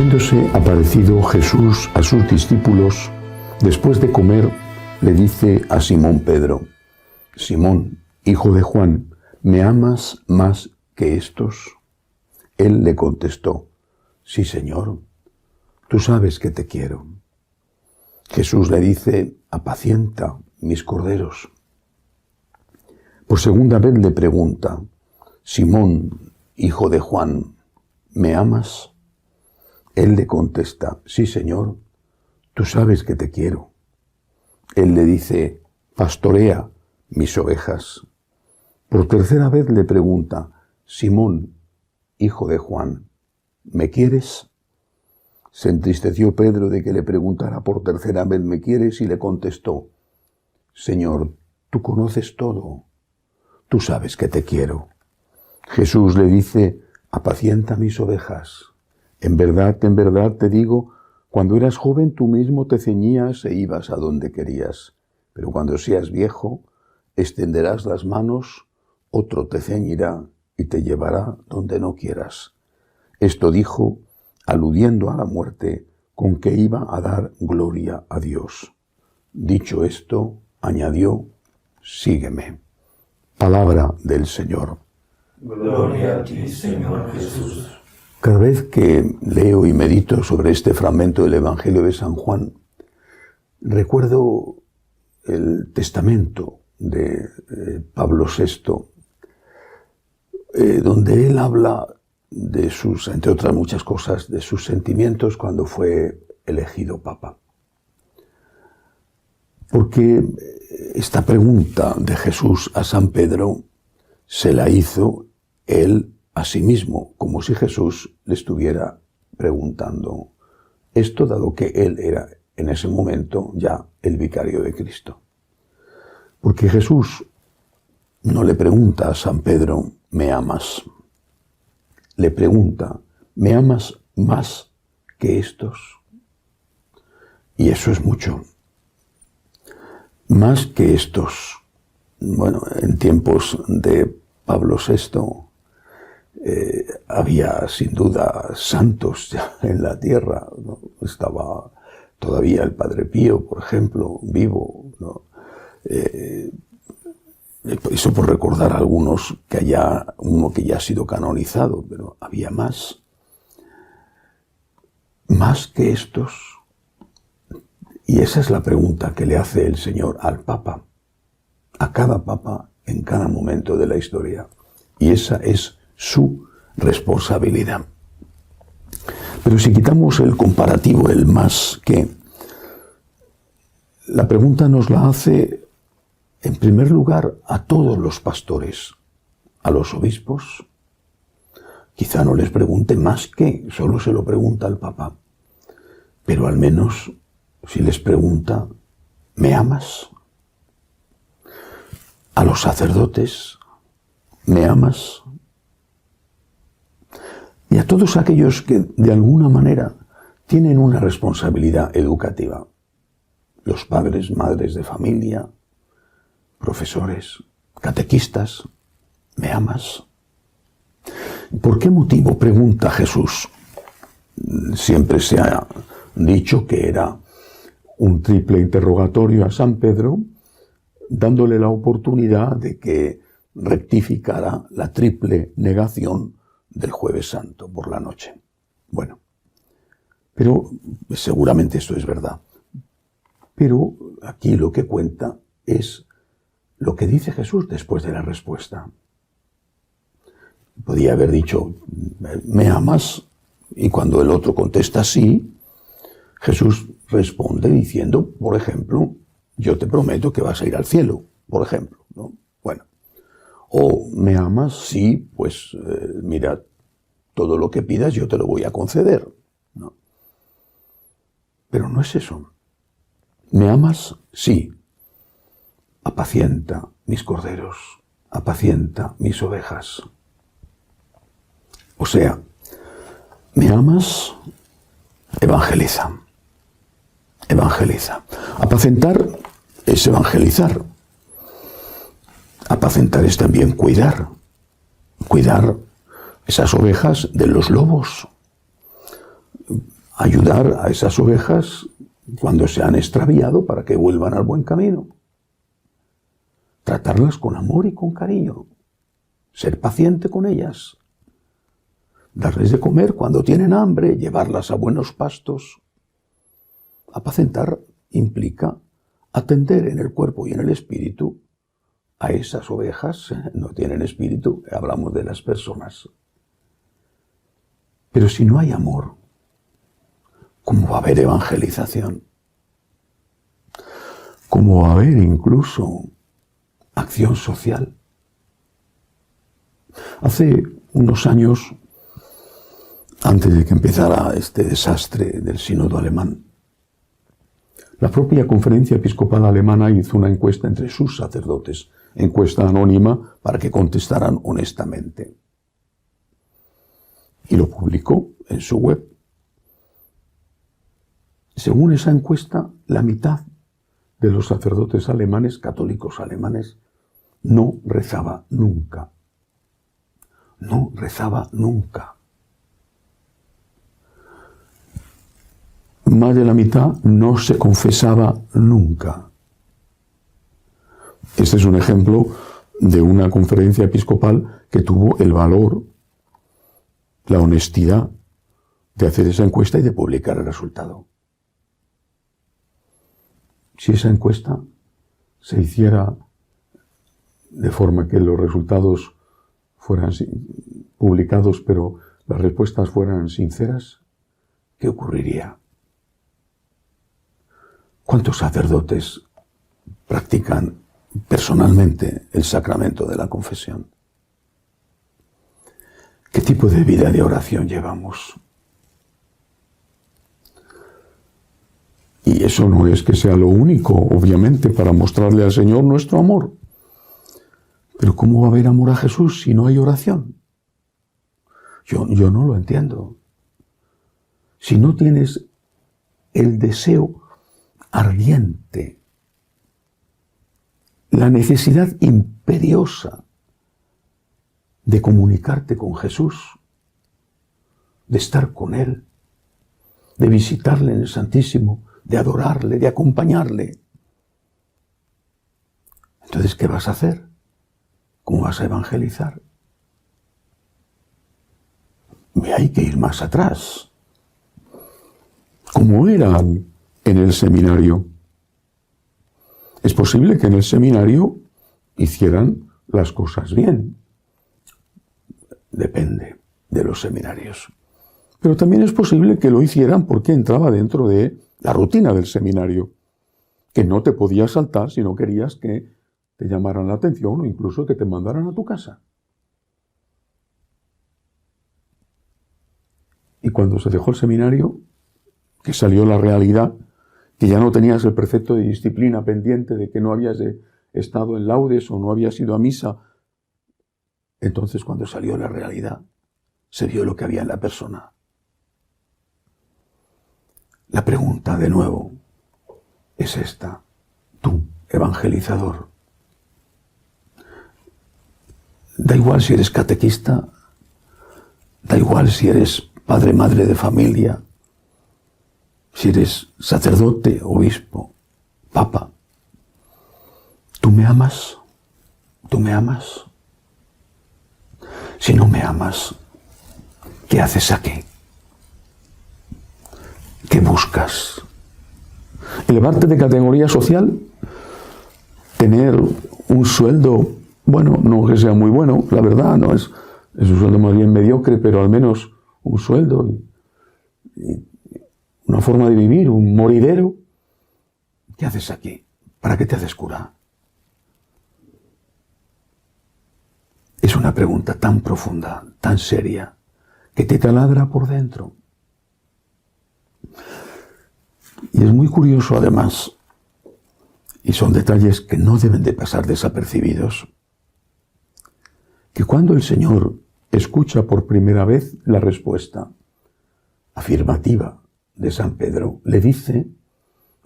Habiéndose aparecido Jesús a sus discípulos, después de comer, le dice a Simón Pedro: Simón, hijo de Juan, ¿me amas más que estos? Él le contestó: Sí, Señor, tú sabes que te quiero. Jesús le dice: apacienta mis corderos. Por segunda vez le pregunta: Simón, hijo de Juan, ¿me amas? Él le contesta: Sí, Señor, tú sabes que te quiero. Él le dice: pastorea mis ovejas. Por tercera vez le pregunta: Simón, hijo de Juan, ¿me quieres? Se entristeció Pedro de que le preguntara por tercera vez: ¿me quieres? Y le contestó: Señor, tú conoces todo, tú sabes que te quiero. Jesús le dice: apacienta mis ovejas. En verdad te digo, cuando eras joven tú mismo te ceñías e ibas a donde querías. Pero cuando seas viejo, extenderás las manos, otro te ceñirá y te llevará donde no quieras. Esto dijo, aludiendo a la muerte, con que iba a dar gloria a Dios. Dicho esto, añadió: sígueme. Palabra del Señor. Gloria a ti, Señor Jesús. Cada vez que leo y medito sobre este fragmento del Evangelio de San Juan, recuerdo el testamento de Pablo VI, donde él habla de sus, entre otras muchas cosas, de sus sentimientos cuando fue elegido Papa. Porque esta pregunta de Jesús a San Pedro se la hizo él a sí mismo, como si Jesús le estuviera preguntando esto, dado que él era en ese momento ya el vicario de Cristo. Porque Jesús no le pregunta a San Pedro: ¿me amas? Le pregunta: ¿me amas más que estos? Y eso es mucho. Más que estos. Bueno, en tiempos de Pablo VI había sin duda santos ya en la tierra, ¿no? Estaba todavía el Padre Pío, por ejemplo, vivo, ¿no? Eso por recordar algunos, uno que ya ha sido canonizado, pero había más que estos. Y esa es la pregunta que le hace el Señor al Papa, a cada Papa en cada momento de la historia. Y esa es su responsabilidad. Pero si quitamos el comparativo, el más que, la pregunta nos la hace en primer lugar a todos los pastores, a los obispos. Quizá no les pregunte más que, solo se lo pregunta al Papa. Pero al menos si les pregunta: ¿me amas? A los sacerdotes: ¿me amas? Y a todos aquellos que de alguna manera tienen una responsabilidad educativa. Los padres, madres de familia, profesores, catequistas: ¿me amas? ¿Por qué motivo? Pregunta Jesús. Siempre se ha dicho que era un triple interrogatorio a San Pedro, dándole la oportunidad de que rectificara la triple negación del Jueves Santo por la noche. Bueno, pero seguramente esto es verdad. Pero aquí lo que cuenta es lo que dice Jesús después de la respuesta. Podía haber dicho: ¿me amas? Y cuando el otro contesta sí, Jesús responde diciendo, por ejemplo: yo te prometo que vas a ir al cielo, por ejemplo, ¿no? Bueno. O: ¿me amas? Sí, pues mira, todo lo que pidas yo te lo voy a conceder, ¿no? Pero no es eso. ¿Me amas? Sí. Apacienta mis corderos, apacienta mis ovejas. O sea, ¿me amas? Evangeliza. Evangeliza. Apacentar es evangelizar. Apacentar es también cuidar. Cuidar esas ovejas de los lobos. ayudar a esas ovejas cuando se han extraviado para que vuelvan al buen camino. Tratarlas con amor y con cariño. Ser paciente con ellas. Darles de comer cuando tienen hambre, llevarlas a buenos pastos. Apacentar implica atender en el cuerpo y en el espíritu a esas ovejas. No tienen espíritu, hablamos de las personas. Pero si no hay amor, ¿cómo va a haber evangelización? ¿Cómo va a haber incluso acción social? Hace unos años, antes de que empezara este desastre del sínodo alemán, la propia Conferencia Episcopal Alemana hizo una encuesta entre sus sacerdotes, encuesta anónima para que contestaran honestamente. Y lo publicó en su web. Según esa encuesta, la mitad de los sacerdotes alemanes, católicos alemanes, no rezaba nunca. No rezaba nunca. Más de la mitad no se confesaba nunca. Este es un ejemplo de una conferencia episcopal que tuvo el valor, la honestidad de hacer esa encuesta y de publicar el resultado. Si esa encuesta se hiciera de forma que los resultados fueran publicados, pero las respuestas fueran sinceras, ¿qué ocurriría? ¿Cuántos sacerdotes practican personalmente el sacramento de la confesión? ¿Qué tipo de vida de oración llevamos? Y eso no es que sea lo único, obviamente, para mostrarle al Señor nuestro amor. Pero ¿cómo va a haber amor a Jesús si no hay oración? Yo no lo entiendo. Si no tienes el deseo ardiente, la necesidad imperiosa de comunicarte con Jesús, de estar con Él, de visitarle en el Santísimo, de adorarle, de acompañarle. Entonces, ¿qué vas a hacer? ¿Cómo vas a evangelizar? Hay que ir más atrás. ¿Cómo eran en el seminario? Es posible que en el seminario hicieran las cosas bien. Depende de los seminarios. Pero también es posible que lo hicieran porque entraba dentro de la rutina del seminario, que no te podías saltar si no querías que te llamaran la atención o incluso que te mandaran a tu casa. Y cuando se dejó el seminario, que salió la realidad, que ya no tenías el precepto de disciplina pendiente de que no habías estado en laudes o no habías ido a misa, entonces cuando salió la realidad, se vio lo que había en la persona. La pregunta, de nuevo, es esta. Tú, evangelizador, da igual si eres catequista, da igual si eres padre, madre de familia, si eres sacerdote, obispo, papa. ¿Tú me amas? ¿Tú me amas? Si no me amas, ¿qué haces aquí? ¿Qué buscas? ¿Elevarte de categoría social? ¿Tener un sueldo, bueno, no que sea muy bueno, la verdad, no es un sueldo más bien mediocre, pero al menos un sueldo y una forma de vivir, un moridero? ¿Qué haces aquí? ¿Para qué te haces cura? Es una pregunta tan profunda, tan seria, que te taladra por dentro. Y es muy curioso, además, y son detalles que no deben de pasar desapercibidos, que cuando el Señor escucha por primera vez la respuesta afirmativa de San Pedro, le dice: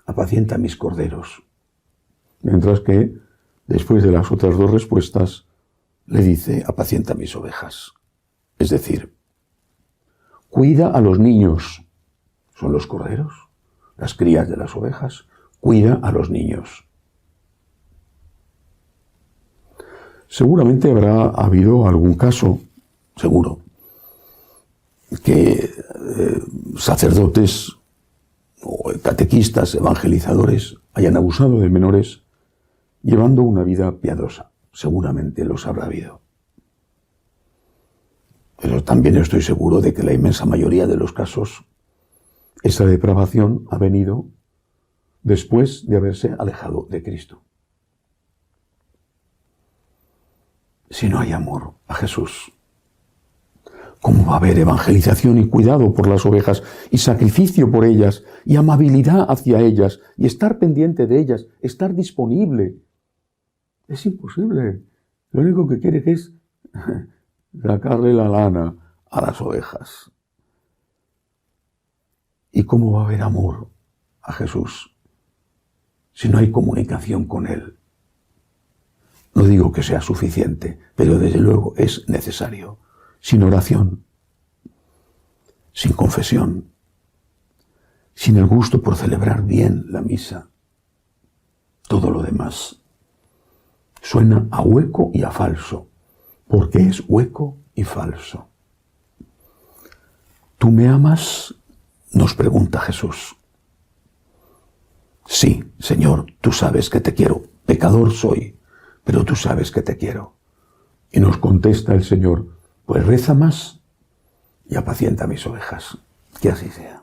apacienta mis corderos. Mientras que, después de las otras dos respuestas, le dice: apacienta mis ovejas. Es decir, cuida a los niños. son los corderos, las crías de las ovejas, cuida a los niños. Seguramente habrá habido algún caso, seguro, que sacerdotes o catequistas, evangelizadores hayan abusado de menores llevando una vida piadosa. Seguramente los habrá habido. Pero también estoy seguro de que la inmensa mayoría de los casos, esa depravación ha venido después de haberse alejado de Cristo. Si no hay amor a Jesús, ¿cómo va a haber evangelización y cuidado por las ovejas y sacrificio por ellas y amabilidad hacia ellas y estar pendiente de ellas, estar disponible? Es imposible. Lo único que quiere es sacarle la lana a las ovejas. ¿Y cómo va a haber amor a Jesús si no hay comunicación con Él? No digo que sea suficiente, pero desde luego es necesario. Sin oración, sin confesión, sin el gusto por celebrar bien la misa, todo lo demás suena a hueco y a falso, porque es hueco y falso. ¿Tú me amas?, nos pregunta Jesús. Sí, Señor, tú sabes que te quiero. Pecador soy, pero tú sabes que te quiero. Y nos contesta el Señor, pues reza más y apacienta mis ovejas. Que así sea.